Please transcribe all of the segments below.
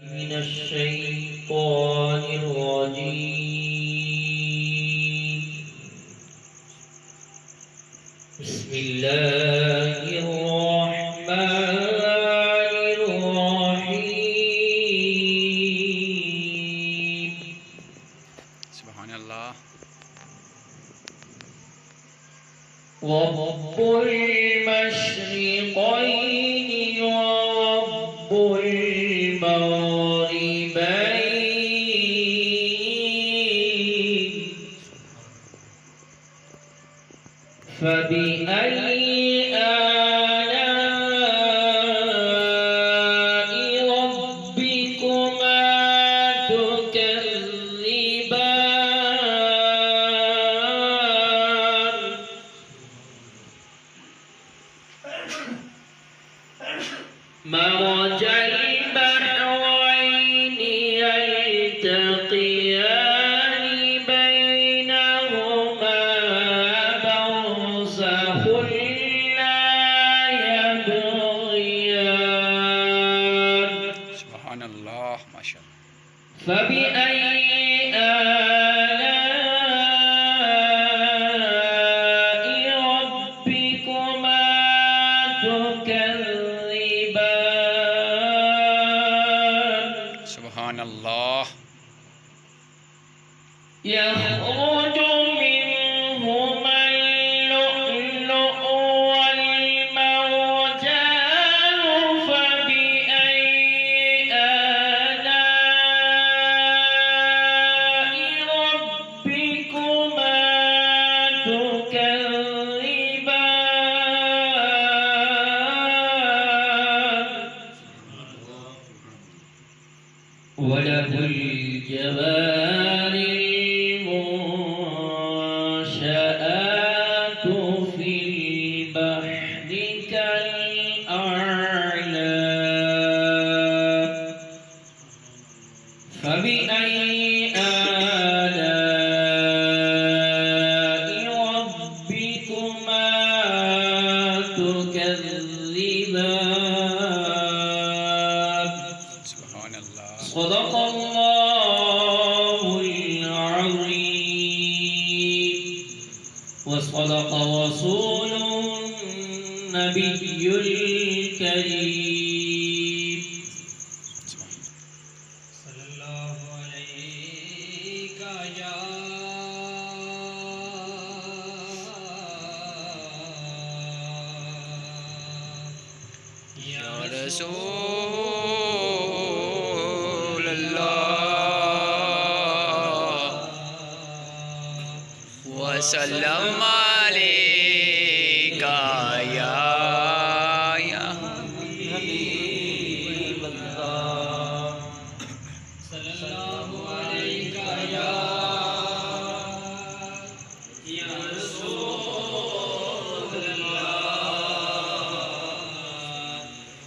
من الشيطان الرجيم. بسم الله الرحمن الرحيم. سبحان الله. رب المشرقين ورب المغربين، فبأي آلاء ربكما تكذبان؟ مرج البحرين يلتقيان بينهما برزخ لا يبغيان. سبحان الله. ما شاء الله. فبأي آلاء ربكما تكذبان؟ سبحان الله. يخرج منهما اللؤلؤ والمرجان، فبأي آلاء ربكما تكذبان؟ وله الجوار المنشآت في البحر كالأعلام. فبأي آلاء ربكما تكذبان؟ سبحان الله. صدق الله العظيم، وصدق رسوله النبي الكريم. صلی اللہ علیہ یا يا رسول الله وسلم عليك يا حبیب اللہ، صلی اللہ علیہ یا رسول اللہ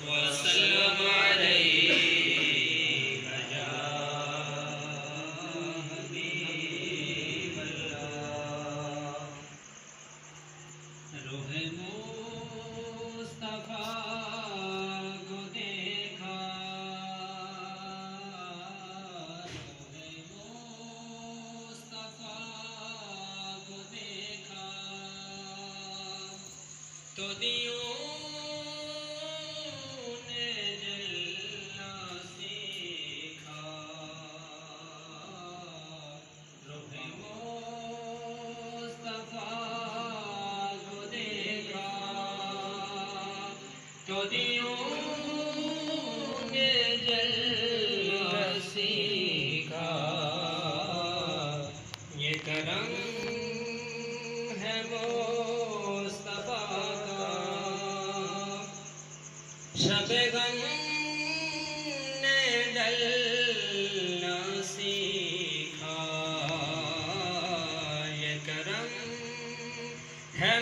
وسلم علیک یا حبیب اللہ. روح مصطفیٰ کو دیکھا، روح مصطفیٰ کو دیکھا تو دیوں نے جلنا سیکھا. روح مصطفیٰ کو دیکھا تو دیوں نے جلنا سیکھا. یہ کرم ہے مصطفیٰ کا، شب غم نے ڈلنا سیکھا. یہ کرم ہے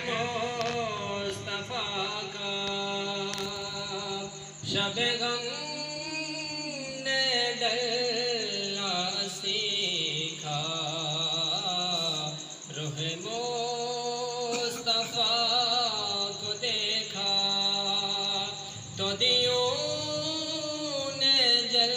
مصطفیٰ کا، شب غم نے ڈلنا سیکھا. روح مصطفیٰ کو دیکھا تو دیوں نے جل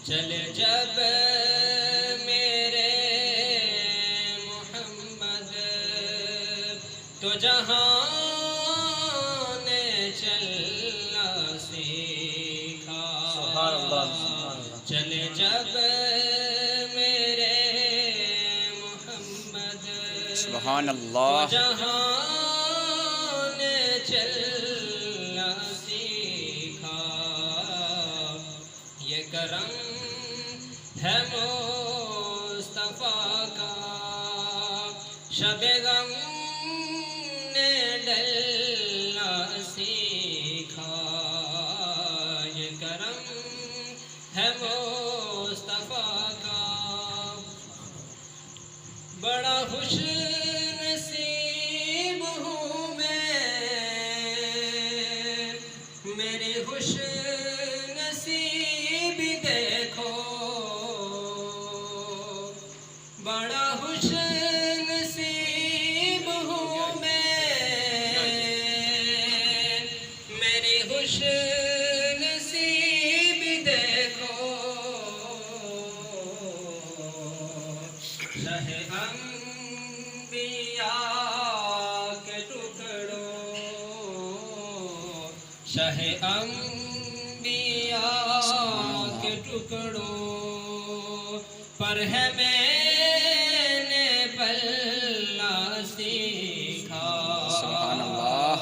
چل جب میرے محمد تو جہان نے چلنا سیکھا. سبحان اللہ سبحان اللہ. چل جب میرے محمد سبحان تو اللہ. جہان نے چلنا سیکھا. یہ کرم ہے مصطفیٰ کا شب غم نے ڈلنا سیکھا. یہ کرم ہے مصطفیٰ کا. بڑا خوش نصیب ہوں میں میری خوش نصیبی دیکھو. بڑا خوش نصیب ہوں میں میری خوش نصیبی دیکھو. شہ انبیاء کے ٹکڑوں شہ انبیاء کے ٹکڑوں پر ہے میں نے پلنا سیکھا. سبحان اللہ.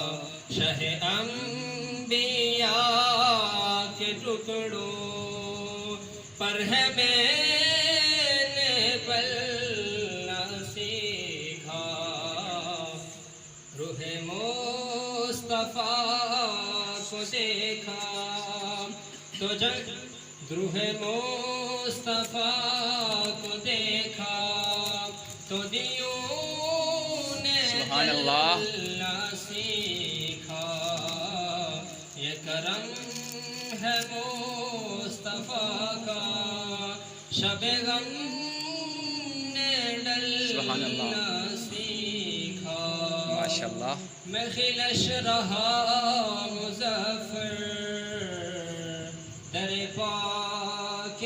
شہ انبیاء کے ٹکڑوں پر ہے میں نے پلنا سیکھا. روح مصطفیٰ کو دیکھا تو روح مصطفیٰ کو دیکھا تو دیوں نے سبحان اللہ. چلنا سیکھا. یہ کرم ہے مصطفیٰ کا شب غم نے سبحان اللہ. ڈلنا سیکھا. ماشاء اللہ. میں خلش رہا مظفر در پاک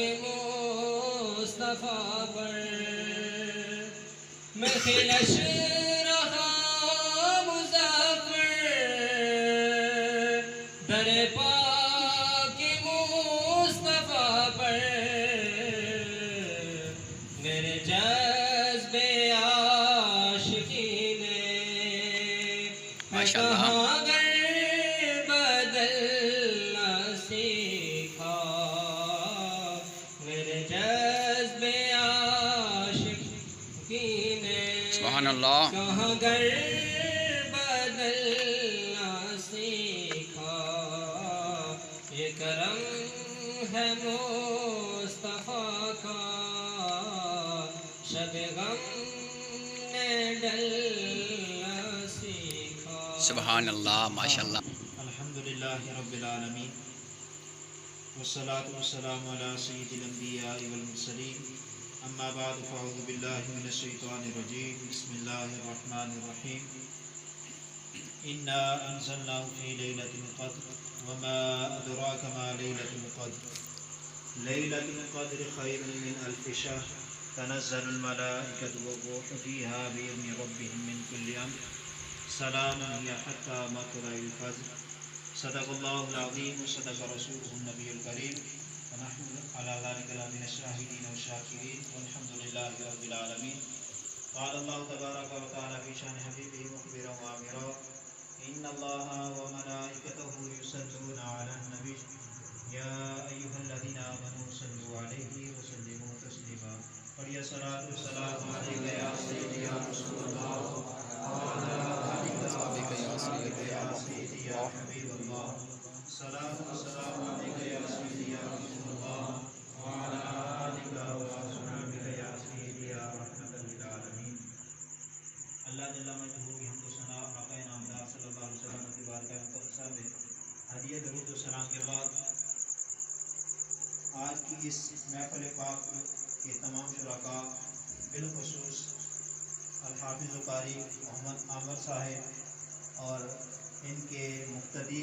مصطفیٰ پر. میں خلش رہا مظفر در پاک مصطفیٰ پر. میرے جذبے عاشقی نے ماشاء اللہ. کہاں گر بدلنا سیکھا. میرے جذبے عاشقی نے سبحان اللہ. کہاں گر بدلنا سیکھا. یہ کرم ہے مصطفیٰ کا شب غم نے ڈلنا سیکھا. سبحان اللہ. ماشاء اللہ. الحمد للہ رب العالمین والصلاة والسلام علی سید الانبیاء والمرسلین. اما بعد فاعوذ باللہ من الشیطان الرجیم. بسم اللہ الرحمن الرحیم. انا انزلناه فی لیلۃ القدر وما ادراک ما لیلۃ القدر. لیلۃ القدر خیر من الف شہر تنزل الملائکۃ والروح فیہا بإذن ربهم من كل امر سلام هي حتى مطلع الفجر. صدق الله العظيم وصدق رسوله النبي الكريم ونحن على ذلك لمن الشاهدين والشاكرين والحمد لله رب العالمين. قال الله تبارك وتعالى في شان حبيبه مخبرا وامرا ان الله وملائكته يصلون على النبي يا ايها الذين امنوا صلوا عليه وسلموا تسليما. فليا الصلاة والسلام عليك يا سيدي يا رسول الله وعلى آلك وصحبك يا سيدي يا حبيب الله. الصلاة والسلام عليك يا سيدي يا رسول الله وعلى آلك وصحبك يا سيدي يا رحمة للعالمين. اللہ جل مجدہ کی حمد و ثنا آقا نامدار صلی اللہ علیہ وسلم کی بارگاہ مقدسہ میں ہدیہ درود و سلام کے بعد آج کی اس محفل پاک کے تمام شرکاء بالخصوص الحافظ قاری محمد عامر صاحب اور ان کے مقتدی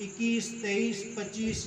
21, 23, 25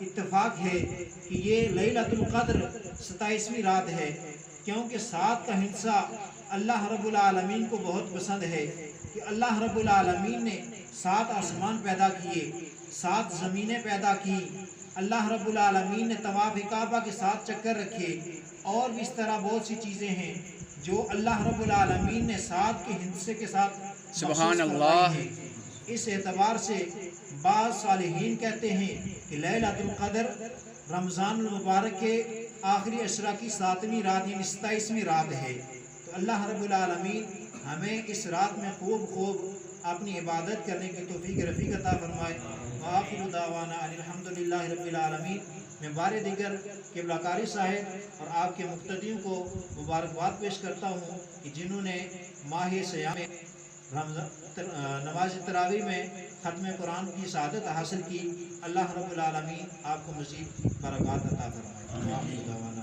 اتفاق ہے کہ یہ لیلۃ القدر 27ویں رات ہے، کیونکہ 7 کا ہندسہ اللہ رب العالمین کو بہت پسند ہے کہ اللہ رب العالمین نے 7 آسمان پیدا کیے، 7 زمینیں پیدا کی، اللہ رب العالمین نے طواف کعبہ کے 7 چکر رکھے، اور بھی اس طرح بہت سی چیزیں ہیں جو اللہ رب العالمین نے 7 کے ہندسے کے ساتھ سبحان مخصوص اللہ۔ فرمائی ہے۔ اس اعتبار سے بعض صالحین کہتے ہیں کہ لیلۃ القدر رمضان المبارک کے آخری عشرہ کی 7ویں رات یعنی 27ویں رات ہے۔ تو اللہ رب العالمین ہمیں اس رات میں خوب اپنی عبادت کرنے کی توفیق رفیق عطا فرمائے۔ وآخر دعوانا ان الحمدللہ رب العالمین۔ میں بار دیگر قبلہ قاری صاحب اور آپ کے مقتدیوں کو مبارکباد پیش کرتا ہوں کہ جنہوں نے ماہ سیام نماز تراویح میں ختم قرآن کی سعادت حاصل کی۔ اللہ رب العالمین آپ کو مزید برکات عطا فرمائے۔ وآخر دعوانا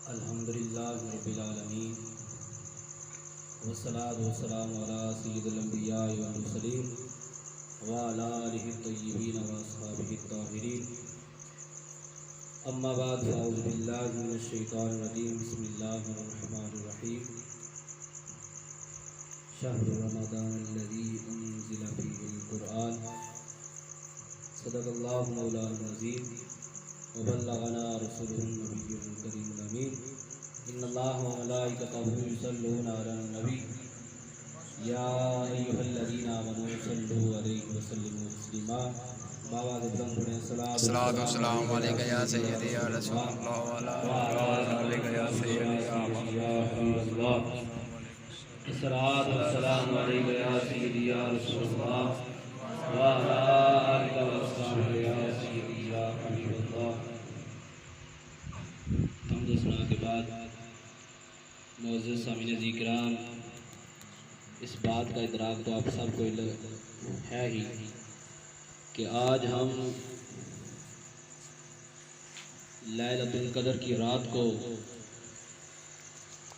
الحمدللہ رب العالمین، والصلاة والسلام علی سید الانبیاء والمرسلین وعلی آلہ الطیبین واصحابہ الطاہرین، اما بعد فاعوذ باللہ من الشیطان الرجیم، بسم اللہ الرحمن الرحیم۔ شہر رمضان الذی انزل فیہ القرآن، صدق اللہ مولانا العظیم وبلغنا رسوله النبی الکریم الامین۔ ان اللہ وملائکتہ یصلون علی النبی یا ایھا الذین آمنوا صلوا علیہ وسلموا تسلیما۔ بابا ابراہیم پڑھیں الصلاۃ والسلام علیک یا سیدی یا رسول اللہ وعلی آلک یا سیدی یا حبیب اللہ۔ الصلاۃ والسلام علیک یا سیدی یا رسول اللہ وعلی آلک وصحبہ یا سیدی یا حبیب اللہ۔ حمد و ثنا کے بعد معزز سامعین عزیز کرام، اس بات کا ادراک تو آپ سب کو ہے ہی کہ آج ہم لیلۃ القدر کی رات کو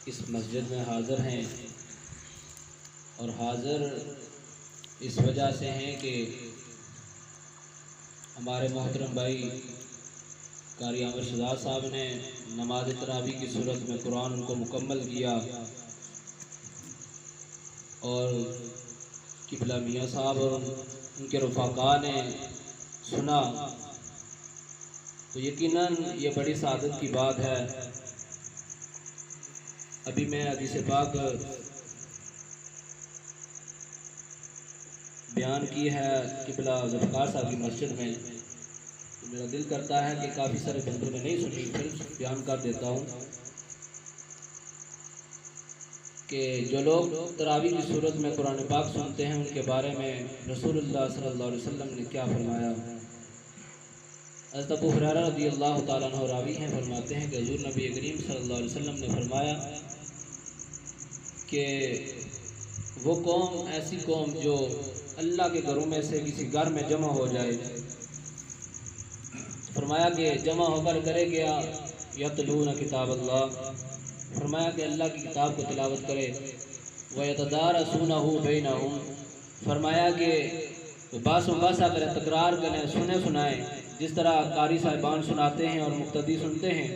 اس مسجد میں حاضر ہیں، اور حاضر اس وجہ سے ہیں کہ ہمارے محترم بھائی قاری عامر شہزاد صاحب نے نماز تراویح کی صورت میں قرآن ان کو مکمل کیا، اور قبلہ میاں صاحب اور ان کے رفقاء نے سنا، تو یقیناً یہ بڑی سعادت کی بات ہے۔ ابھی میں حدیث پاک بیان کی ہے قبلہ ذوالفقار صاحب کی مسجد میں، میرا دل کرتا ہے کہ کافی سارے بندوں نے نہیں سنی، پھر بیان کر دیتا ہوں کہ جو لوگ تراویح کی صورت میں قرآن پاک سنتے ہیں ان کے بارے میں رسول اللہ صلی اللہ علیہ وسلم نے کیا فرمایا۔ حضرت ابو ہریرہ رضی اللہ تعالیٰ عنہ راوی ہیں، فرماتے ہیں کہ حضور نبی کریم صلی اللہ علیہ وسلم نے فرمایا کہ وہ قوم ایسی قوم جو اللہ کے گھروں میں سے کسی گھر میں جمع ہو جائے، فرمایا کہ جمع ہو کر کرے گیا یتلون کتاب اللہ، فرمایا کہ اللہ کی کتاب کو تلاوت کرے، وَيَتَدَارَسُونَهُ بَيْنَهُمْ، فرمایا کہ وہ باس و باسا کریں، تکرار کریں، سنائیں جس طرح قاری صاحبان سناتے ہیں اور مقتدی سنتے ہیں۔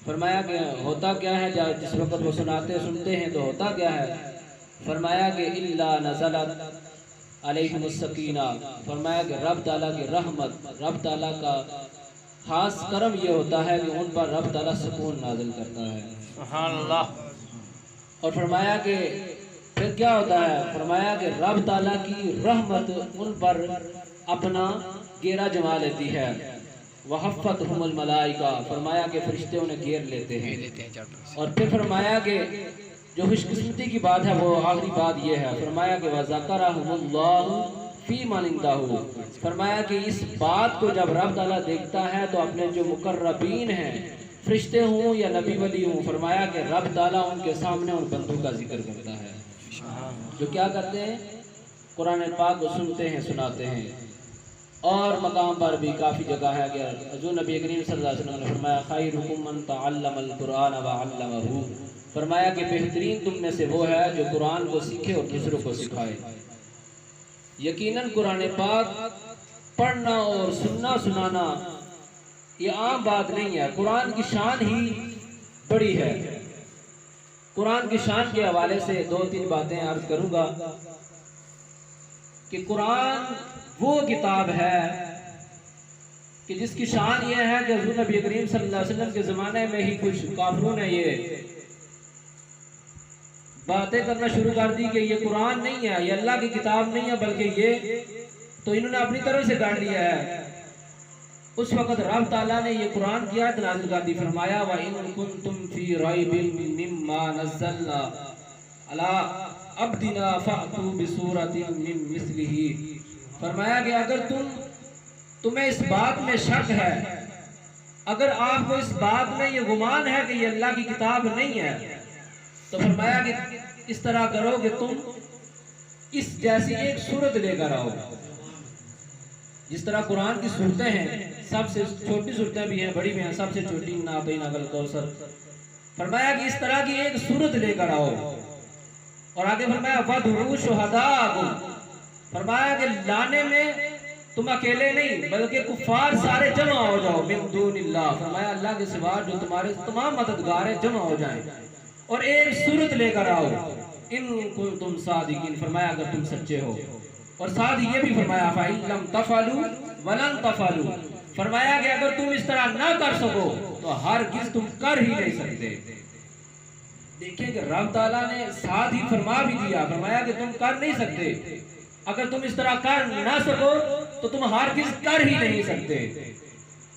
فرمایا کہ ہوتا کیا ہے جس وقت وہ سنتے ہیں تو ہوتا کیا ہے، فرمایا کہ إِلَّا نَزَلَتْ علیہم السکینہ، فرمایا کہ رب تعالیٰ کی رحمت، رب تعالیٰ کا خاص کرم یہ ہوتا ہے کہ ان پر رب تعالیٰ سکون نازل کرتا ہے۔ سبحان اللہ۔ اور فرمایا کہ پھر کیا ہوتا ہے، فرمایا کہ رب تعالیٰ کی رحمت ان پر اپنا گھیرا جما لیتی ہے۔ وَحَفَّتْهُمُ الْمَلَائِکَةُ، فرمایا کہ فرشتے انہیں گھیر لیتے ہیں۔ اور پھر فرمایا کہ جو خوش قسمتی کی بات ہے وہ آخری بات یہ ہے، فرمایا کہ وَذَكَرَهُمُ اللَّهُ فِي مَنْ عِنْدَهُ، فرمایا کہ اس بات کو جب رب تعالیٰ دیکھتا ہے تو اپنے جو مقربین ہیں، فرشتے ہوں یا نبی ولی ہوں، فرمایا کہ رب تعالیٰ ان کے سامنے ان بندوں کا ذکر کرتا ہے جو کیا کرتے ہیں، قرآن پاک کو سنتے ہیں، سناتے ہیں۔ اور مقام پر بھی کافی جگہ ہے کہ حضور نبی کریم صلی اللہ علیہ وسلم نے فرمایا خیرکم من تعلم القرآن وعلمہ، فرمایا کہ بہترین تم میں سے وہ ہے جو قرآن کو سیکھے اور دوسروں کو سکھائے۔ یقیناً قرآن پاک پڑھنا اور سننا سنانا یہ عام بات نہیں ہے، قرآن کی شان ہی بڑی ہے۔ قرآن کی شان کے حوالے سے 2-3 باتیں عرض کروں گا کہ قرآن وہ کتاب ہے کہ جس کی شان یہ ہے کہ حضور نبی کریم صلی اللہ علیہ وسلم کے زمانے میں ہی کچھ کافروں نے یہ باتیں کرنا شروع کر دی کہ یہ قرآن نہیں ہے، یہ اللہ کی کتاب نہیں ہے، بلکہ یہ تو انہوں نے اپنی طرف سے گاڑ لیا ہے۔ اس وقت رب تعالیٰ نے یہ قرآن کی آیت نازل کر دی، فرمایا وَإِن كُنتُمْ فِي رَيْبٍ مِّمَّا نَزَّلْنَا عَلَىٰ عَبْدِنَا فَأْتُوا بِسُورَةٍ مِّن مِّثْلِهِ۔ فرمایا کہ اگر تمہیں اس بات میں شک ہے، اگر آپ کو اس بات میں یہ گمان ہے کہ یہ اللہ کی کتاب نہیں ہے، تو فرمایا کہ اس طرح کرو کہ تم اس جیسی ایک سورت لے کر آؤ۔ جس طرح قرآن کی صورتیں ہیں، سب سے چھوٹی صورتیں بھی ہیں، بڑی بھی ہیں، سب سے چھوٹی اِنَّا أَعْطَيْنَاكَ الْكَوْثَرَ، فرمایا کہ اس طرح کی ایک سورت لے کر آؤ۔ اور آگے فرمایا وَادْعُوا شُهَدَاءَكُمْ، فرمایا کہ لانے میں تم اکیلے نہیں بلکہ کفار سارے جمع ہو جاؤ، من دون اللہ، فرمایا اللہ کے سوا جو تمہارے تمام مددگار ہیں جمع ہو جائیں اور ایک سورت لے کر آؤ، ان کنتم صادقین، فرمایا اگر تم سچے ہو۔ اور ساتھ یہ بھی فرمایا فَإِن لَمْ تَفْعَلُوا وَلَن تَفْعَلُوا، فرمایا کہ اگر تم اس طرح نہ کر سکو تو ہرگز تم کر ہی نہیں سکتے۔ دیکھیں کہ رب تعالیٰ نے ساتھ ہی فرما بھی دیا، فرمایا کہ تم کر نہیں سکتے، اگر تم اس طرح کر نہ سکو تو تم ہرگز کر ہی نہیں سکتے۔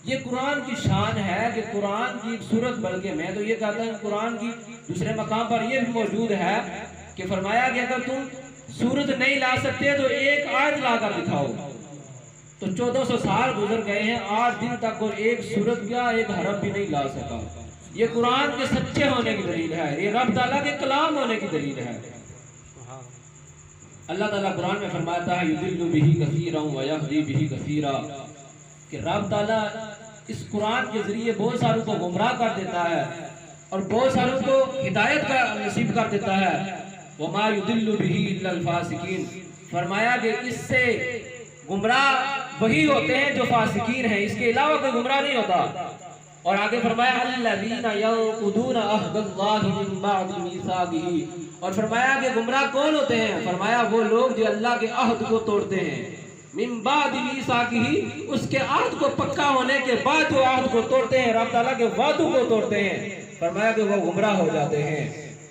یہ قرآن کی شان ہے کہ قرآن کی ایک صورت، بلکہ میں تو یہ کہتا ہوں قرآن کی دوسرے مقام پر یہ بھی موجود ہے کہ فرمایا کہ اگر تم صورت نہیں لا سکتے تو ایک آیت لا کر دکھاؤ۔ تو 1400 سال گزر گئے ہیں، 8 دن تک اور ایک صورت کیا ایک حرف بھی نہیں لا سکا۔ یہ قرآن کے سچے ہونے کی دلیل ہے، یہ رب تعالیٰ کے کلام ہونے کی دلیل ہے۔ اللہ تعالیٰ قرآن میں فرماتا ہے یُضِلُّ بِهِ كَثِيرًا وَيَهْدِي بِهِ كَثِيرًا، کہ رب تعالیٰ اس قرآن کے ذریعے بہت ساروں کو گمراہ کر دیتا ہے اور بہت ساروں کو ہدایت کا نصیب کر دیتا ہے۔ وَمَا يُضِلُّ بِهِ إِلَّا الْفَاسِقِينَ، فرمایا کہ اس سے گمراہ وہی ہوتے ہیں جو فاسقین ہیں، اس کے علاوہ کوئی گمراہ نہیں ہوتا۔ اور آگے فرمایا الَّذِينَ يَنقُضُونَ عَهْدَ اللَّهِ مِن بَعْدِ مِيثَاقِهِ، اور فرمایا کہ گمراہ کون ہوتے ہیں؟ فرمایا وہ لوگ جو اللہ کے عہد کو توڑتے ہیں، من بعد میثاقہ، اس کے عہد کو پکا ہونے کے بعد جو عہد کو توڑتے ہیں، رب تعالیٰ کے وعدوں کو توڑتے ہیں، فرمایا کہ وہ گمراہ ہو جاتے ہیں۔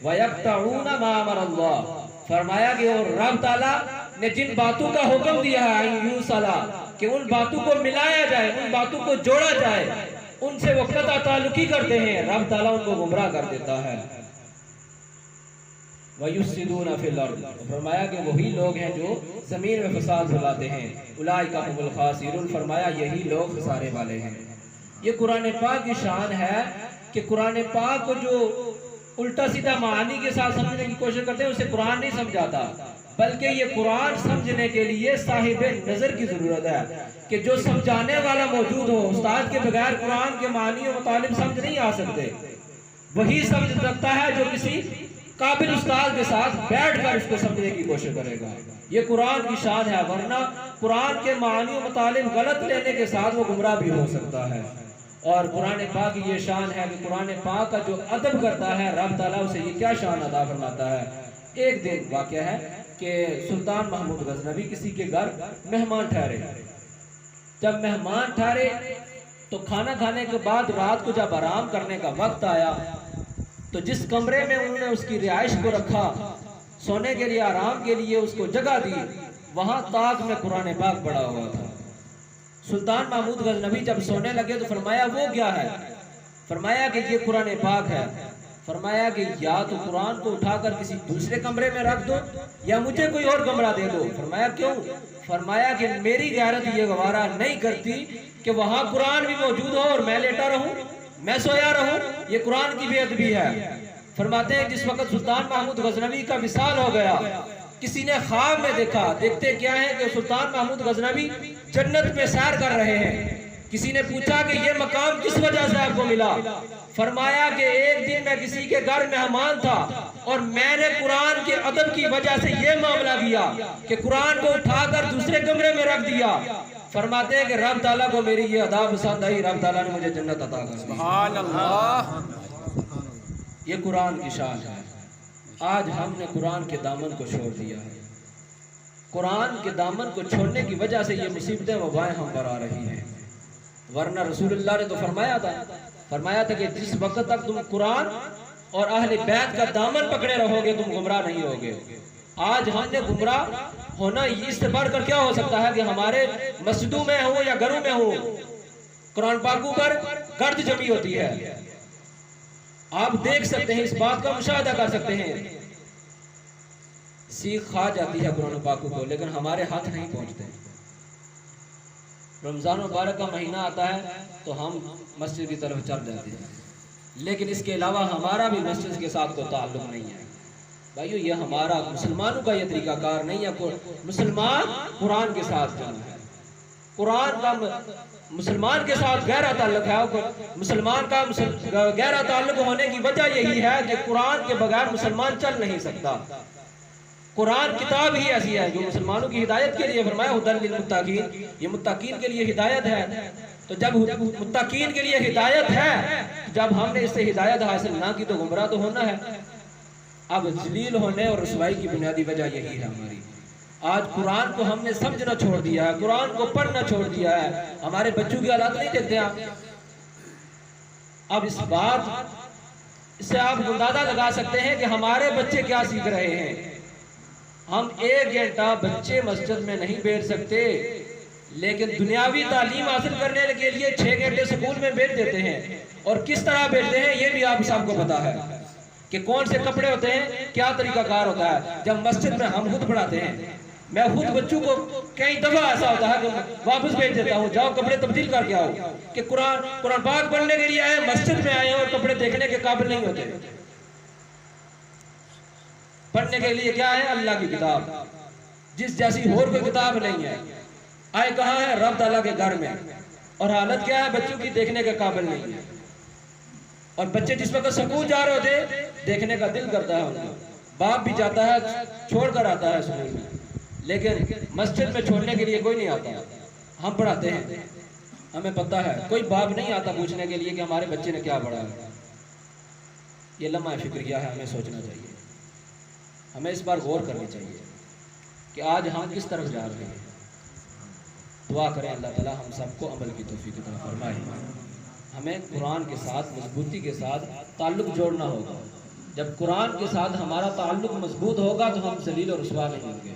وَيَقْطَعُونَ مَا أَمَرَ اللَّهُ، فرمایا کہ اور رب تعالیٰ نے جن باتوں کا حکم دیا ہے أَن يُوصَلَ، کہ ان باتوں کو ملایا جائے، ان باتوں کو جوڑا جائے، ان سے وہ قطع تعلقی کرتے ہیں، رب تعالیٰ ان کو گمراہ کر دیتا ہے۔ وَيُفْسِدُونَ فِي الْأَرْضِ، فرمایا کہ وہی لوگ ہیں جو زمین میں فساد پھیلاتے ہیں، اولئک هم الخاسرون، فرمایا یہی لوگ خسارے والے ہیں۔ یہ قرآن پاک کی شان ہے کہ قرآن پاک کو جو الٹا سیدھا معانی کے ساتھ سمجھنے کی کوشش کرتے ہیں اسے قرآن نہیں سمجھاتا، بلکہ یہ قرآن سمجھنے کے لیے صاحب نظر کی ضرورت ہے کہ جو سمجھانے والا موجود ہو۔ استاد کے بغیر قرآن کے معانی و مطالب سمجھ نہیں آ سکتے، وہی سمجھ سکتا ہے جو کسی قابل استاد کے ساتھ بیٹھ کر اس کو سمجھنے کی کوشش کرے گا۔ یہ قرآن کی شان ہے، ورنہ قرآن کے معانی و مطالب غلط لینے کے ساتھ وہ گمراہ بھی ہو سکتا ہے۔ اور قرآن پاک کی یہ شان ہے کہ قرآن پاک کا جو ادب کرتا ہے رب تعالیٰ اسے یہ کیا شان عطا فرماتا ہے۔ ایک دن واقعہ ہے کہ سلطان محمود غزنوی کسی کے گھر مہمان ٹھہرے، جب مہمان ٹھہرے تو کھانا کھانے کے بعد رات کو جب آرام کرنے کا وقت آیا تو جس کمرے میں انہوں نے اس کی رہائش کو رکھا، سونے کے لیے آرام کے لیے اس کو جگہ دی، وہاں طاق میں قرآن پاک پڑا ہوا تھا۔ سلطان محمود غزنوی جب سونے لگے تو فرمایا وہ کیا ہے؟ فرمایا کہ یہ قرآن پاک ہے۔ فرمایا کہ یا تو قرآن کو اٹھا کر کسی دوسرے کمرے میں رکھ دو یا مجھے کوئی اور کمرہ دے دو۔ فرمایا کیوں؟ فرمایا کہ میری غیرت یہ گوارا نہیں کرتی کہ وہاں قرآن بھی موجود ہو اور میں لیٹا رہوں، میں سویا رہوں، یہ قرآن کی بے ادبی ہے۔ فرماتے ہیں جس وقت سلطان محمود غزنوی کا وصال ہو گیا، کسی نے خواب میں دیکھا، دیکھتے کیا ہے کہ سلطان محمود غزنوی جنت میں سیر کر رہے ہیں، کسی نے پوچھا کہ یہ مقام کس وجہ سے آپ کو ملا؟ فرمایا کہ ایک دن میں کسی کے گھر مہمان تھا اور میں نے قرآن کے ادب کی وجہ سے یہ معاملہ کیا کہ قرآن کو اٹھا کر دوسرے کمرے میں رکھ دیا۔ فرماتے ہیں کہ رب تعالیٰ کو میری یہ ادا پسند آئی، رب تعالیٰ نے مجھے جنت عطا کر دی۔ سبحان اللہ۔ یہ قرآن کی شان ہے۔ آج ہم نے قرآن کے دامن کو چھوڑ دیا ہے۔ قرآن کے دامن کو چھوڑنے کی وجہ سے یہ مصیبتیں وبائیں ہم پر آ رہی ہیں، ورنہ رسول اللہ نے تو فرمایا تھا کہ جس وقت تک تم قرآن اور اہل بیت کا دامن پکڑے رہو گے تم گمراہ نہیں ہوگے۔ آج ہم نے گمراہ ہونا اس سے بڑھ کر کیا ہو سکتا ہے کہ ہمارے مسجدوں میں ہوں یا گھروں میں ہوں قرآن پاکوں پر گرد جمی ہوتی ہے۔ آپ دیکھ سکتے ہیں، اس بات کا مشاہدہ کر سکتے ہیں، سیخ کھا جاتی ہے قرآن پاکوں کو لیکن ہمارے ہاتھ نہیں پہنچتے۔ رمضان مبارک کا مہینہ آتا ہے تو ہم مسجد کی طرف چل جاتے ہیں، لیکن اس کے علاوہ ہمارا بھی مسجد کے ساتھ کوئی تعلق نہیں ہے۔ بھائیو، یہ ہمارا مسلمانوں کا یہ طریقہ کار نہیں ہے۔ مسلمان قرآن کے ساتھ جانا ہے، قرآن کا مسلمان کے ساتھ گہرا تعلق ہے۔ مسلمان کا گہرا تعلق ہونے کی وجہ یہی ہے کہ قرآن کے بغیر مسلمان چل نہیں سکتا۔ قرآن کتاب ہی ایسی ہے جو مسلمانوں کی ہدایت کے لیے فرمایا ھدی للمتقین، یہ متقین کے لیے ہدایت ہے۔ تو جب متقین کے لیے ہدایت ہے، جب ہم نے اس سے ہدایت حاصل نہ کی تو گمراہ تو ہونا ہے۔ اب ذلیل ہونے اور رسوائی کی بنیادی وجہ یہی ہے ہماری۔ آج قرآن کو ہم نے سمجھنا چھوڑ دیا ہے، قرآن کو پڑھنا چھوڑ دیا ہے۔ ہمارے بچوں کی حالات نہیں دیکھتے آپ۔ اب اس بات سے آپ اندازہ لگا سکتے ہیں کہ ہمارے بچے کیا سیکھ رہے ہیں۔ ہم 1 گھنٹہ بچے مسجد میں نہیں بیٹھ سکتے، لیکن دنیاوی تعلیم حاصل کرنے کے لیے 6 گھنٹے سکول میں بیٹھ دیتے ہیں۔ اور کس طرح بیٹھتے ہیں یہ بھی آپ سب کو پتا ہے کہ کون سے کپڑے ہوتے ہیں، کیا طریقہ کار ہوتا ہے۔ جب مسجد میں ہم خود پڑھاتے ہیں، میں خود بچوں کو کئی دفعہ ایسا ہوتا ہے کہ واپس بھیج دیتا ہوں، جاؤ کپڑے تبدیل کر کے آؤ، کہ قرآن پاک پڑھنے کے لیے آئے، مسجد میں آئے اور کپڑے دیکھنے کے قابل نہیں ہوتے۔ پڑھنے کے لیے کیا ہے؟ اللہ کی کتاب، جس جیسی اور کوئی کتاب نہیں ہے۔ آئے کہاں ہے؟ رب تعالیٰ کے گھر میں، اور حالت کیا ہے؟ بچوں کی دیکھنے کے قابل نہیں ہے۔ اور بچے جس وقت سکول جا رہے ہوتے دیکھنے کا دل کرتا ہے ان کا، باپ بھی جاتا ہے چھوڑ کر آتا ہے سکول میں، لیکن مسجد میں چھوڑنے کے لیے کوئی نہیں آتا۔ ہم پڑھاتے ہیں، ہمیں پتہ ہے کوئی باپ نہیں آتا پوچھنے کے لیے کہ ہمارے بچے نے کیا پڑھا ہے۔ یہ لمحہ فکریہ ہے، ہمیں سوچنا چاہیے، ہمیں اس بار غور کرنی چاہیے کہ آج ہم کس طرف جا رہے ہیں۔ دعا کریں اللہ تعالیٰ ہم سب کو عمل کی توفیق عطا فرمائے۔ ہمیں قرآن کے ساتھ مضبوطی کے ساتھ تعلق جوڑنا ہوگا۔ جب قرآن کے ساتھ ہمارا تعلق مضبوط ہوگا تو ہم ذلیل اور رسوا نہیں ہوں گے۔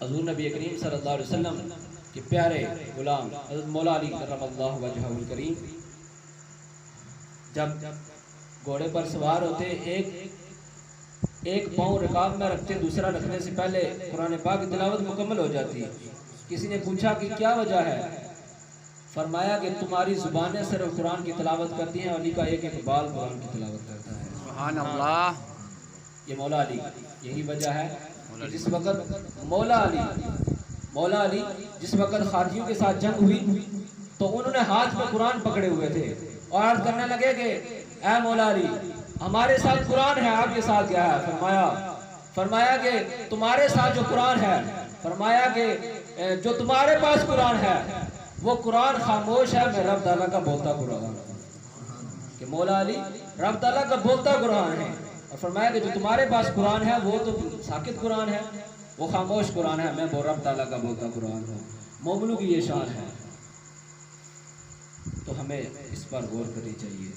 حضور نبی کریم صلی اللہ علیہ وسلم کے پیارے غلام حضرت مولا علی کرم اللہ وجہہ الکریم جب گھوڑے پر سوار ہوتے، ایک پاؤں رکاب میں رکھتے، دوسرا رکھنے سے پہلے قرآن پاک کی تلاوت مکمل ہو جاتی۔ کسی نے پوچھا کہ کیا وجہ ہے؟ فرمایا کہ تمہاری زبانیں صرف قرآن کی تلاوت کرتی ہیں، علی کا ایک بال قرآن کی تلاوت کرتا ہے۔ سبحان اللہ۔ یہ مولا علی، یہی وجہ ہے کہ جس وقت مولا علی جس وقت خارجیوں کے ساتھ جنگ ہوئی تو انہوں نے ہاتھ میں قرآن پکڑے ہوئے تھے اور عرض کرنے لگے کہ اے مولا علی، ہمارے ساتھ قرآن ہے، آپ کے ساتھ کیا ہے؟ فرمایا کہ تمہارے ساتھ جو قرآن ہے، فرمایا کہ جو تمہارے پاس قرآن ہے وہ قرآن خاموش ہے، میں رب تعالیٰ کا بولتا قرآن ہوں۔ کہ مولا علی رب تعالیٰ کا بولتا قرآن ہے، اور فرمایا کہ جو تمہارے پاس قرآن ہے وہ تو ساکت قرآن ہے، وہ خاموش قرآن ہے، میں رب تعالیٰ کا بولتا قرآن ہوں۔ مومنوں کی یہ شان ہے، تو ہمیں اس پر غور کرنی چاہیے۔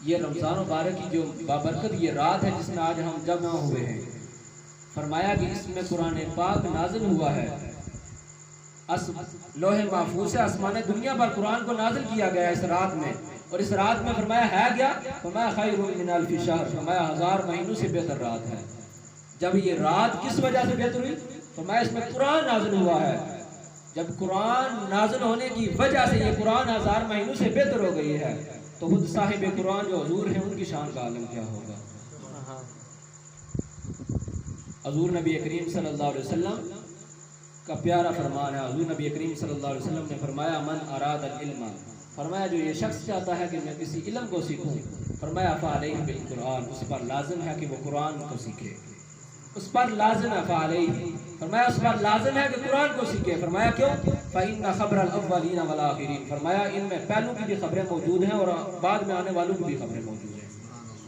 یہ رمضان مبارک کی جو بابرکت یہ رات ہے جس میں آج ہم جمع ہوئے ہیں، فرمایا کہ اس میں قرآن پاک نازل ہوا ہے، لوح محفوظ سے آسمان دنیا پر قرآن کو نازل کیا گیا اس رات میں، اور اس رات میں فرمایا ہے کیا؟ فرمایا خیر من الف شہر، فرمایا 1000 مہینوں سے بہتر رات ہے۔ جب یہ رات کس وجہ سے بہتر ہوئی؟ فرمایا اس میں قرآن نازل ہوا ہے۔ جب قرآن نازل ہونے کی وجہ سے یہ قرآن 1000 مہینوں سے بہتر ہو گئی ہے تو خود صاحب قرآن جو حضور ہیں ان کی شان کا عالم کیا ہوگا۔ حضور نبی کریم صلی اللہ علیہ وسلم کا پیارا فرمان ہے. حضور نبی کریم صلی اللہ علیہ وسلم نے فرمایا من اراد العلم، فرمایا جو یہ شخص چاہتا ہے کہ میں کسی علم کو سیکھوں، فرمایا فعلیہ بالقرآن، اس پر لازم ہے کہ وہ قرآن کو سیکھے. اس پر لازم ہے فعلیہ، فرمایا اس پر لازم ہے کہ قرآن کو سیکھے. فرمایا کیوں؟ فإن خبر الاولین والآخرین، فرمایا ان میں پہلوں کی بھی خبریں موجود ہیں اور بعد میں آنے والوں کی بھی خبریں موجود ہیں.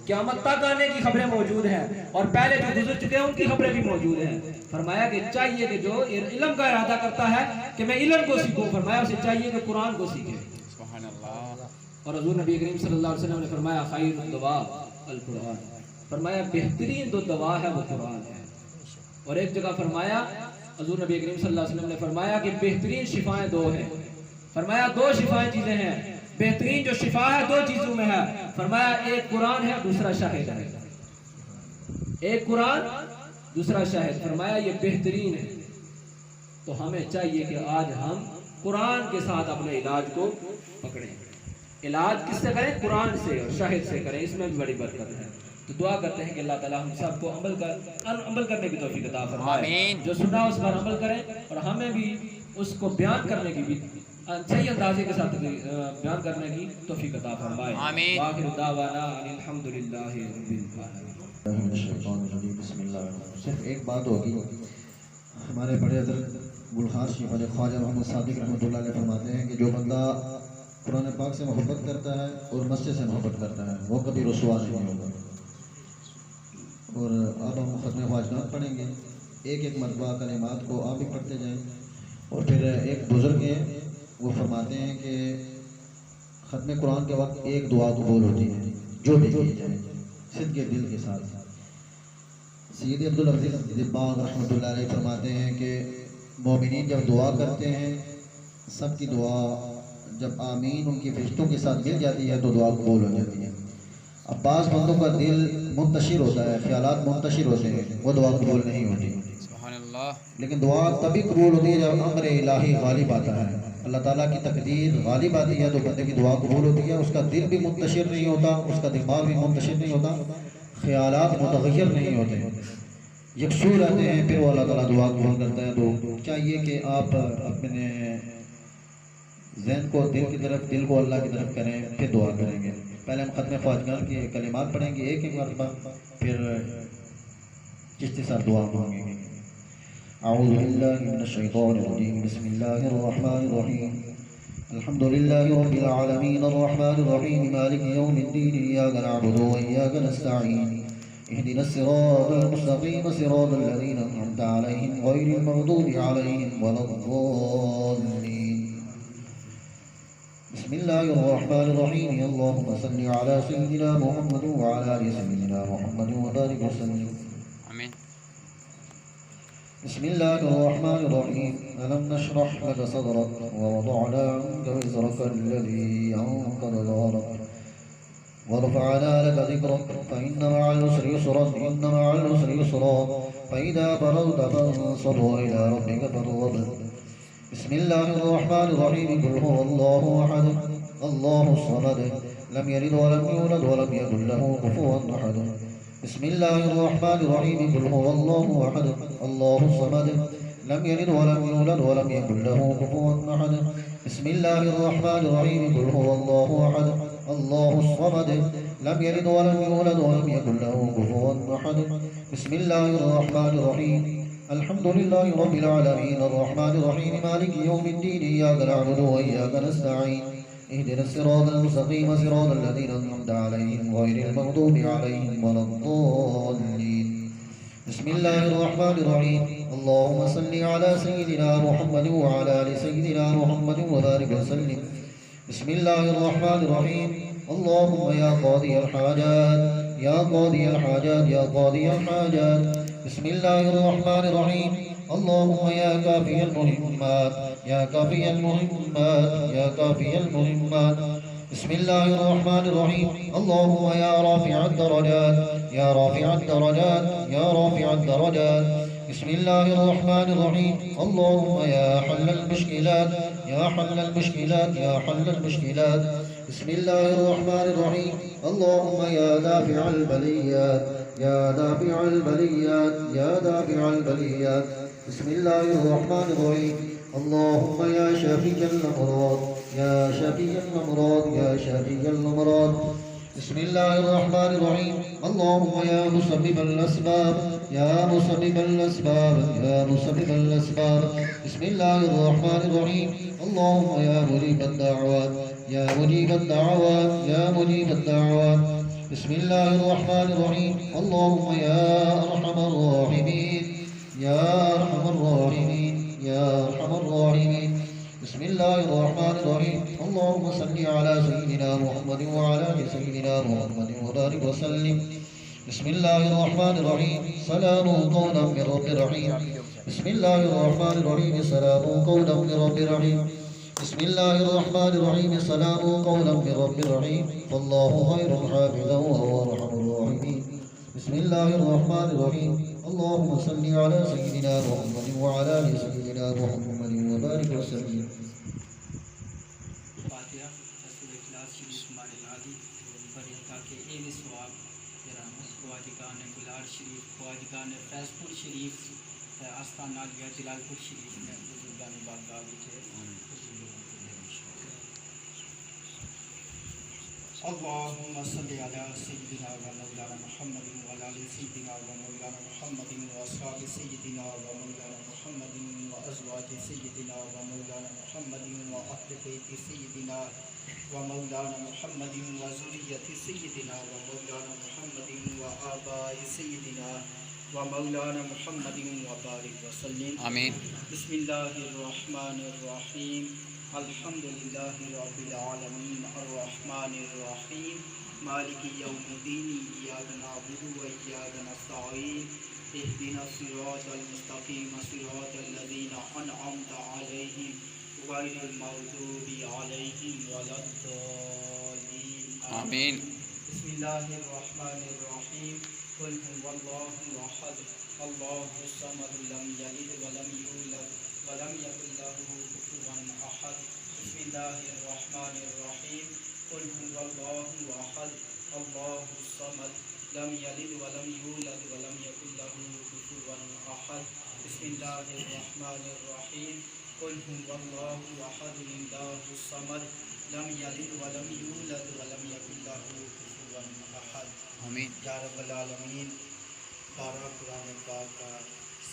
قیامت تک آنے کی خبریں موجود ہیں اور پہلے جو گزر چکے ہیں ان کی خبریں بھی موجود ہیں. فرمایا کہ چاہیے کہ جو علم کا ارادہ کرتا ہے کہ میں علم کو سیکھوں، فرمایا اسے چاہیے کہ قرآن کو سیکھے. سبحان اللہ. اور حضور نبی کریم صلی اللہ علیہ وسلم نے فرمایا خیر الدواء القرآن، فرمایا بہترین جو دوا ہے وہ قرآن ہے. اور ایک جگہ فرمایا حضور نبی کریم صلی اللہ علیہ وسلم نے فرمایا کہ بہترین شفائیں دو ہیں. فرمایا دو شفائیں چیزیں ہیں، بہترین جو شفا ہے دو چیزوں میں ہے. فرمایا ایک قرآن ہے، دوسرا شاہد ہے. ایک قرآن، دوسرا شاہد. فرمایا یہ بہترین ہے. تو ہمیں چاہیے کہ آج ہم قرآن کے ساتھ اپنے علاج کو پکڑیں. علاج کس سے کریں؟ قرآن سے اور شاہد سے کریں، اس میں بھی بڑی برکت ہے. تو دعا کرتے ہیں کہ اللہ تعالیٰ ہم سب کو عمل کرنے کی توفیق عطا فرمائے. آمین. جو سنا اس پر عمل کریں اور ہمیں بھی اس کو بیان کرنے کی بھی صحیح اندازے کے ساتھ بیان کرنے کی توفیق عطا فرمائے. آمین. وآخر دعوانا الحمدللہ رب العالمین. بسم اللہ. صرف ایک بات ہوگی، ہمارے بڑے حضرت گلخان شیخ علی خواجہ محمد صادق رحمۃ اللہ علیہ فرماتے ہیں کہ جو بندہ قرآن پاک سے محبت کرتا ہے اور مسجد سے محبت کرتا ہے وہ کبھی رسوا نہیں ہوگا. اور اب ہم ختم خواجات پڑھیں گے، ایک ایک مرتبہ کلمات کو آپ بھی پڑھتے جائیں. اور پھر ایک بزرگ ہیں وہ فرماتے ہیں کہ ختم قرآن کے وقت ایک دعا قبول ہوتی ہے جو بھی کی جائے صدق دل کے ساتھ. سید عبدالعزیز دباغ رحمۃ اللہ علیہ فرماتے ہیں کہ مومنین جب دعا کرتے ہیں سب کی دعا جب آمین ان کی فرشتوں کے ساتھ مل جاتی ہے تو دعا قبول ہو جاتی ہے. اب بعض بندوں کا دل منتشر ہوتا ہے، خیالات منتشر ہوتے ہیں، وہ دعا قبول نہیں ہوتی. سبحان اللہ. لیکن دعا تبھی قبول ہوتی ہے جب امر الہی غالب آتا ہے، اللہ تعالیٰ کی تقدیر غالب آتی ہے تو بندے کی دعا قبول ہوتی ہے. اس کا دل بھی منتشر نہیں ہوتا، اس کا دماغ بھی منتشر نہیں ہوتا، خیالات متغیر نہیں ہوتے، یکسو رہتے ہیں، پھر وہ اللہ تعالیٰ دعا قبول کرتا ہے. تو چاہیے کہ آپ اپنے ذہن کو دل کو اللہ کی طرف کریں، پھر دعا کریں گے. پہلے ہم ختم خواجگان کے کلمات پڑھیں گے ایک ایک مرتبہ، پھر چشتی صاحب دعا مانگیں گے. اعوذ باللہ من الشیطان الرجیم. بسم اللہ الرحمن الرحیم. الحمد للہ رب العالمین الرحمن الرحیم مالک یوم الدین ایاک نعبد و ایاک نستعین اهدنا الصراط المستقیم صراط الذین انعمت علیہم غیر المغضوب علیہم ولا الضالین. بسم اللہ الرحمن الرحیم. اللهم صل علی سیدنا محمد وعلى آل سیدنا محمد وبارک وسلم. آمین. بسم اللہ الرحمن الرحیم. ألم نشرح لك صدرك ووضعنا عنك وزرك الذي أنقض ظهرك ورفعنا لك ذكرك فإن مع العسر يسرا إن مع العسر يسرا فإذا فرغت فانصب وإلى ربك فارغب. بسم الله الرحمن الرحيم. قل هو الله أحد الله الصمد لم يلد ولم يولد ولم يكن له كفوا أحد. بسم الله الرحمن الرحيم. قل هو الله أحد الله الصمد لم يلد ولم يولد ولم يكن له كفوا أحد. بسم الله الرحمن الرحيم. قل هو الله أحد الله الصمد لم يلد ولم يولد ولم يكن له كفوا أحد. بسم الله الرحمن الرحيم. الحمد لله رب العالمين الرحمن الرحيم مالك يوم الدين إياك نعبد وإياك نستعين اهدنا الصراط المستقيم صراط الذين أنعمت عليهم غير المغضوب عليهم ولا الضالين. بسم الله الرحمن الرحيم. اللهم صل على سيدنا محمد وعلى آل سيدنا محمد وبارك وسلم. بسم الله الرحمن الرحيم. اللهم يا قاضي الحاجات يا قاضي الحاجات يا قاضي الحاجات. بسم الله الرحمن الرحيم. اللهم يا كافي المهمات يا كافي المهمات يا كافي المهمات. بسم الله الرحمن الرحيم. اللهم يا رافع الدرجات يا رافع الدرجات يا رافع الدرجات. بسم الله الرحمن الرحيم. اللهم يا حل المشكلات يا حل المشكلات يا حل المشكلات. بسم الله الرحمن الرحيم. اللهم يا دافع البليات يا دافع البليات يا دافع البليات. بسم الله الرحمن الرحيم اللهم يا شافي الأمراض يا شافي الأمراض يا شافي الأمراض بسم الله الرحمن الرحيم اللهم يا مسبب الأسباب يا مسبب الأسباب يا مسبب الأسباب بسم الله الرحمن الرحيم اللهم يا مجيب الدعوات يا مجيب الدعوات يا مجيب الدعوات بسم الله الرحمن الرحيم اللهم يا أرحم الراحمين يا أرحم الراحمين يا أرحم الراحمين بسم الله الرحمن الرحيم اللهم صل على سيدنا محمد وعلى آل سيدنا محمد وبارك وسلم بسم الله الرحمن الرحيم سلام قولا من رب رحيم بسم الله الرحمن الرحيم سلام قولا من رب رحيم بسم الله الرحمن الرحيم سلام قولا من رب رحيم فالله خير حافظا وهو أرحم الراحمين بسم الله الرحمن الرحيم اللهم صل على سيدنا محمد وعلى آل سيدنا محمد وبارك وسلم فاتحہ رسول اخلاص شریف ہمارے نادی بڑے تاکہ ایک سواب خواجگان گلار شریف خواجگان فیض پور شریف آستانہ گیا جلال پور شریف میں بزرگان بارگاہ اللهم صل على سيدنا ومولانا محمد وعلى آل سيدنا ومولانا محمد وأصحاب سيدنا ومولانا محمد وأزواج سيدنا ومولانا محمد وأهل بيت سيدنا ومولانا محمد وذرية سيدنا ومولانا محمد وآباء سيدنا ومولانا محمد وبارك وسلم آمين. بسم الله الرحمن الرحيم الحمد لله رب العالمين الرحمن الرحيم مالك يوم الدين إياك نعبد وإياك نستعين اهدنا الصراط المستقيم صراط الذين أنعمت عليهم غير المغضوب عليهم ولا الضالين آمين. بسم الله الرحمن الرحيم قل هو الله أحد الله الصمد لم يلد ولم يولد ولم يكن له كفوا أحد بسم الله الرحمن الرحيم قل هو الله أحد الله الصمد لم يلد ولم يولد ولم يكن له كفوا أحد بسم الله الرحمن الرحيم قل هو الله أحد الله الصمد لم يلد ولم يولد ولم يكن له كفوا أحد آمين. یا رب العالمین بارہ قرآن پاک کا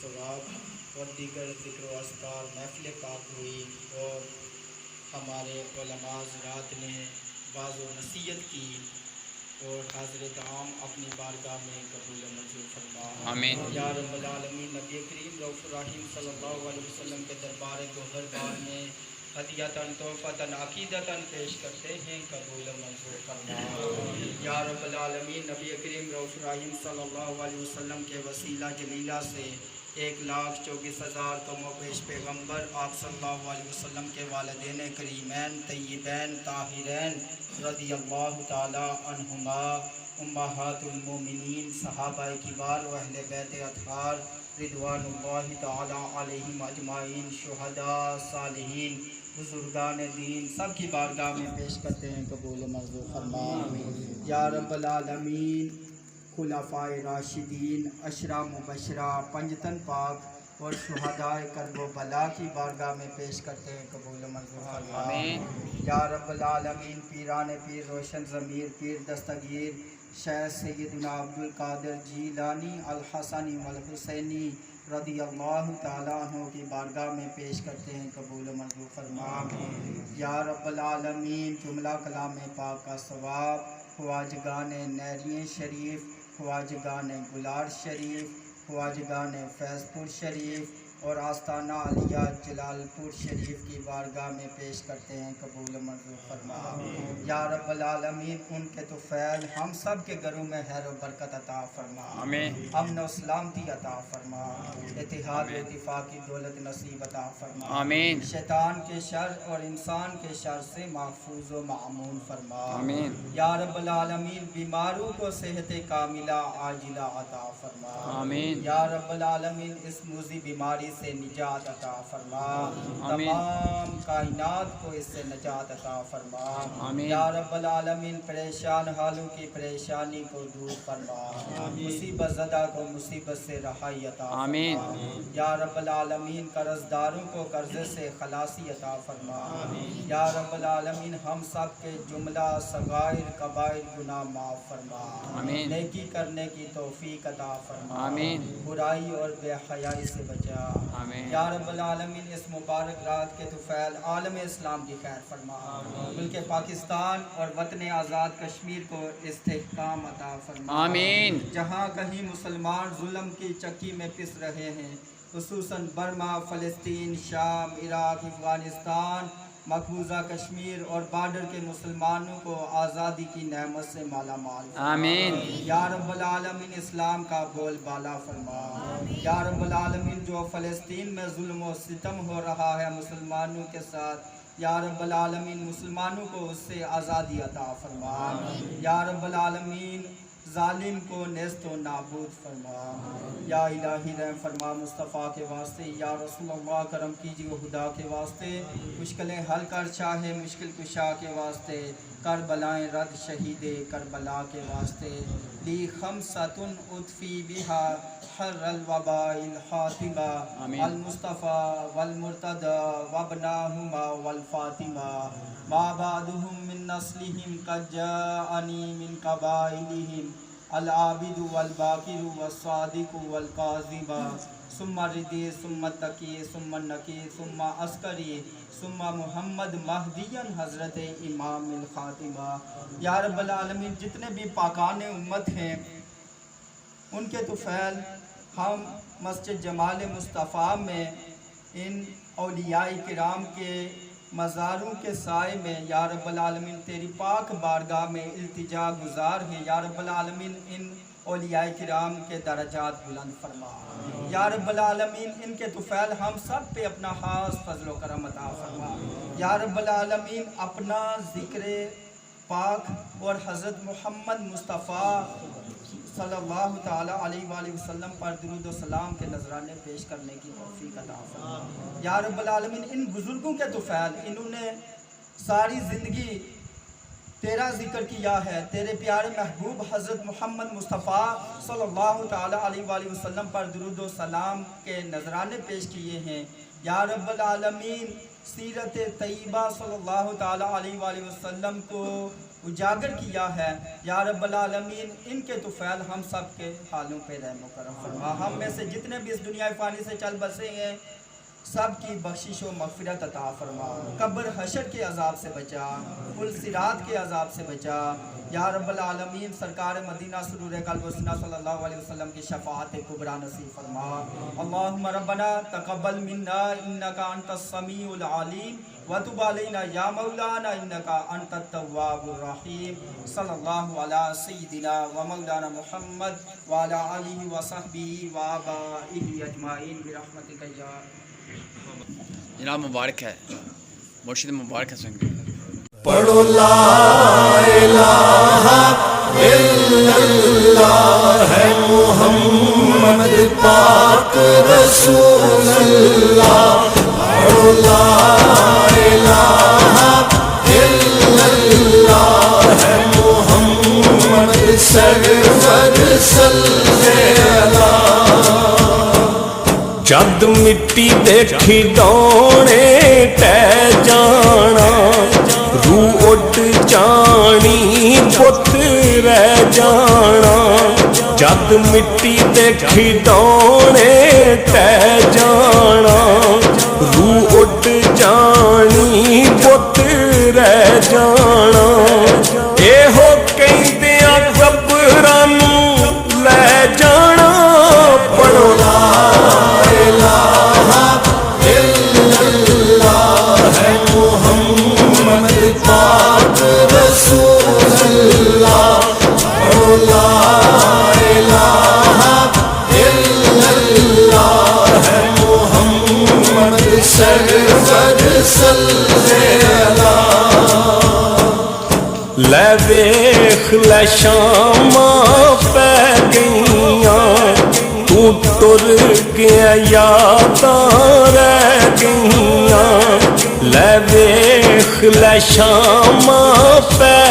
ثواب اور دیگر ذکر و اذکار محفل پاک ہوئی اور ہمارے علماء حضرات نے واعظ و نصیحت کی اور حضرت عام اپنی بارگاہ میں قبول و منظور فرما. آمین. یا رب العالمین نبی کریم رؤوف الرحیم صلی اللہ علیہ وسلم کے دربار گوہر بار میں ہدیتاً تحفتاً عقیدتاً پیش کرتے ہیں قبول و منظور فرما. یا رب العالمین نبی کریم رؤوف الرحیم صلی اللہ علیہ وسلم کے وسیلہ جلیلہ سے 1,24,000 کم و بیش پیغمبر آپ صلی اللہ علیہ وسلم کے والدین کریمین طیبین طاہرین رضی اللہ تعالی عنہما امہات المومنین صحابہ کبار و اہل بیت اطہار رضوان اللہ تعالی علیہم اجمعین شہداء صالحین بزرگان دین سب کی بارگاہ میں پیش کرتے ہیں قبول و منظور فرما. یا رب العالمین خلفائے راشدین اشرا مبشرہ پنجتن پاک اور شہداء کرب و بلا کی بارگاہ میں پیش کرتے ہیں قبول و منظور فرما. یا رب العالمین پیران پیر روشن ضمیر پیر دستگیر شیخ سیدنا عبدالقادر جیلانی الحسنی والحسینی رضی اللہ تعالیٰ عنہ کی بارگاہ میں پیش کرتے ہیں قبول و منظور فرما. یا رب العالمین جملہ کلام پاک کا ثواب خواجگان نیرین شریف خواجگان گلار شریف خواجگان فیض پور شریف اور آستانہ علیہ جلال پور شریف کی بارگاہ میں پیش کرتے ہیں قبول و منظور فرما. یا رب العالمین ان کے تو فیض ہم سب کے گھروں میں خیر و برکت عطا فرما. آمین. امن و سلامتی عطا فرما. اتحاد و اتفاق کی دولت نصیب عطا فرما. آمین. شیطان کے شر اور انسان کے شر سے محفوظ و معمون فرما. آمین. یا رب العالمین بیماروں کو صحت کاملہ عاجلہ عطا فرما. آمین یا رب العالمین اس موذی بیماری سے نجات عطا فرما، آمین۔ تمام کائنات کو اس سے نجات عطا فرما، آمین۔ یا رب العالمین پریشان حالوں کی پریشانی کو دور فرما، مصیبت زدہ کو مصیبت سے رہائی عطا فرما، آمین۔ یا رب العالمین قرض داروں کو قرضے سے خلاصی عطا فرما، یا رب العالمین ہم سب کے جملہ صغائر کبائر گناہ معاف فرما، آمین۔ نیکی کرنے کی توفیق عطا فرما، آمین۔ برائی اور بے حیائی سے بچا، آمین۔ یا رب العالمین اس مبارک رات کے طفیل عالم اسلام کی خیر فرما، ملک پاکستان اور وطن آزاد کشمیر کو استحکام عطا فرما، آمین۔ جہاں کہیں مسلمان ظلم کی چکی میں پس رہے ہیں، خصوصاً برما، فلسطین، شام، عراق، افغانستان، مقبوضہ کشمیر اور بارڈر کے مسلمانوں کو آزادی کی نعمت سے مالا مال فرما، آمین۔ یا رب العالمین اسلام کا بول بالا فرما، یا رب العالمین جو فلسطین میں ظلم و ستم ہو رہا ہے مسلمانوں کے ساتھ، یا رب العالمین مسلمانوں کو اس سے آزادی عطا فرما، یا رب العالمین ظالم کو نیست و نابود فرما، یا الہی رحم فرما مصطفیٰ کے واسطے، یا رسول اللہ کرم کیجیے خدا کے واسطے، مشکلیں حل کر چاہے مشکل کشا کے واسطے، کربلائیں رد شہید کربلا کے واسطے، لی خمسۃ اطفی بہا حر الوباء الحاطمہ، المصطفیٰ والمرتضی وابناہما والفاطمہ، ما بعدهم من نسلهم قد جاءنی من قبائلهم العابد والباکر والصادق والکاذب ثم ردی ثم تقی ثم نقی ثم عسکری ثم محمد مہدی حضرت امام الخاتمہ۔ یا رب العالمین جتنے بھی پاکان امت ہیں ان کے طفیل ہم مسجد جمال مصطفیٰ میں ان اولیاء کرام کے مزاروں کے سائے میں یا رب العالمین تیری پاک بارگاہ میں التجا گزار ہیں، یا رب العالمین ان اولیاء کرام کے درجات بلند فرما، یا رب العالمین ان کے طفیل ہم سب پہ اپنا خاص فضل و کرم عطا فرما، یا رب العالمین اپنا ذکر پاک اور حضرت محمد مصطفیٰ صلی اللہ تعالیٰ علیہ وآلہ وسلم پر درود و سلام کے نذرانے پیش کرنے کی توفیق عطا فرما، یا رب العالمین ان بزرگوں کے طفیل انہوں نے ساری زندگی تیرا ذکر کیا ہے، تیرے پیارے محبوب حضرت محمد مصطفیٰ صلی اللہ تعالیٰ علیہ وآلہ وسلم پر درود و سلام کے نذرانے پیش کیے ہیں، یا رب العالمین سیرت طیبہ صلی اللہ تعالیٰ علیہ وآلہ وسلم کو اجاگر کیا ہے، یا رب العالمین ان کے طفیل ہم سب کے حالوں پہ رحم و کرم فرما، ہم میں سے جتنے بھی اس دنیا فانی سے چل بسے ہیں سب کی بخشش و مغفرت عطا فرما، قبر حشر کے عذاب سے بچا، پل صراط کے عذاب سے بچا، یا رب العالمین سرکار مدینہ سرور قلب و سینہ صلی اللہ علیہ وسلم کی شفاعت کبریٰ نصیب فرما۔ اللہم ربنا تقبل منا انکا انت السمیع العلیم وتب علینا یا مولانا انکا انت التواب الرحیم، صلی اللہ علی سیدنا و مولانا محمد وعلی آلہ وصحبہ وآبائہ اجمعین برحمتک یا جناب مبارک ہے، مرشد مبارک ہے سنگ پڑھو لا الہ الا اللہ ہے محمد پاک رسول اللہ، پڑھو لا الہ الا اللہ ہے محمد سرور صلی اللہ۔ جد مٹی دیکھی دونے ٹہ جانا، روح اٹھ جانی بت رہ جانا، جد مٹی دیکھی دونے ٹہ جانا، روح اٹھ جانی بت رہ جانا، اے ہو کہیں دیاں قبرانوں لے جانا، پڑھو لا الہ الا اللہ ہے محمد پاک رسول اللہ، پڑھو لا الہ الا اللہ ہے محمد سرور صلی اللہ۔ لے ویکھ لے شاماں پہ گئیاں، تو ٹر گیا یاداں رہ گئیاں لے ویکھ لے شاماں پہ